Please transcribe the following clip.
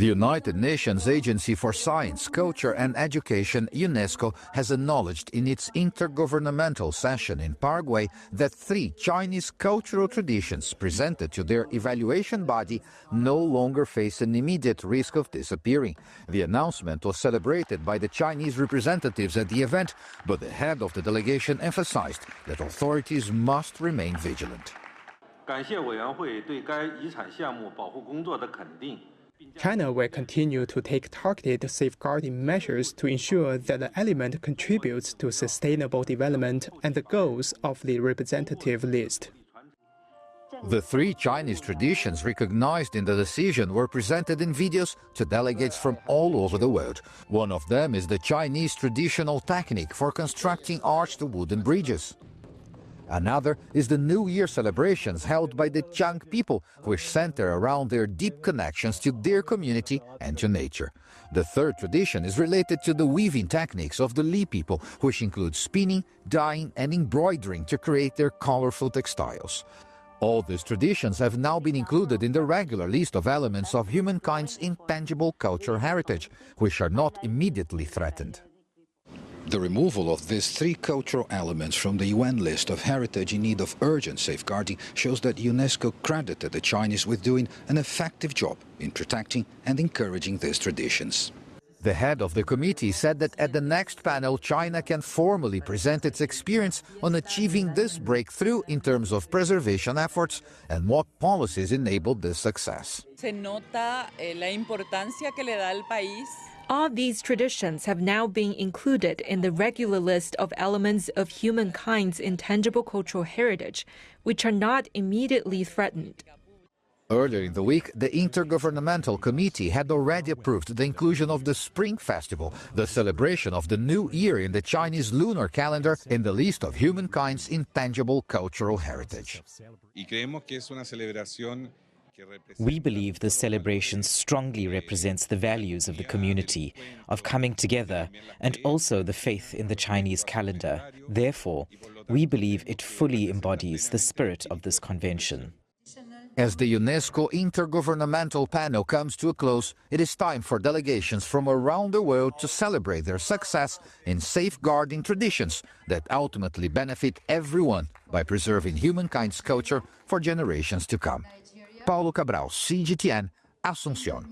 The United Nations Agency for Science, Culture and Education, UNESCO, has acknowledged in its intergovernmental session in Paraguay that 3 Chinese cultural traditions presented to their evaluation body no longer face an immediate risk of disappearing. The announcement was celebrated by the Chinese representatives at the event, but the head of the delegation emphasized that authorities must remain vigilant. 感谢委员会对该遗产项目保护工作的肯定。 China will continue to take targeted safeguarding measures to ensure that the element contributes to sustainable development and the goals of the representative list. The 3 Chinese traditions recognized in the decision were presented in videos to delegates from all over the world. One of them is the Chinese traditional technique for constructing arched wooden bridges. Another is the New Year celebrations held by the Chang people, which center around their deep connections to their community and to nature. The third tradition is related to the weaving techniques of the Li people, which include spinning, dyeing and embroidering to create their colorful textiles. All these traditions have now been included in the regular list of elements of humankind's intangible cultural heritage, which are not immediately threatened. The removal of these 3 cultural elements from the UN list of heritage in need of urgent safeguarding shows that UNESCO credited the Chinese with doing an effective job in protecting and encouraging these traditions. The head of the committee said that at the next panel, China can formally present its experience on achieving this breakthrough in terms of preservation efforts and what policies enabled this success. Se nota la importancia que le da al país. All these traditions have now been included in the regular list of elements of humankind's intangible cultural heritage, which are not immediately threatened. Earlier in the week, the Intergovernmental Committee had already approved the inclusion of the Spring Festival, the celebration of the New Year in the Chinese lunar calendar, in the list of humankind's intangible cultural heritage. We believe this celebration strongly represents the values of the community, of coming together, and also the faith in the Chinese calendar. Therefore, we believe it fully embodies the spirit of this convention. As the UNESCO Intergovernmental Panel comes to a close, it is time for delegations from around the world to celebrate their success in safeguarding traditions that ultimately benefit everyone by preserving humankind's culture for generations to come. Paulo, Cabral, CGTN, Asunción.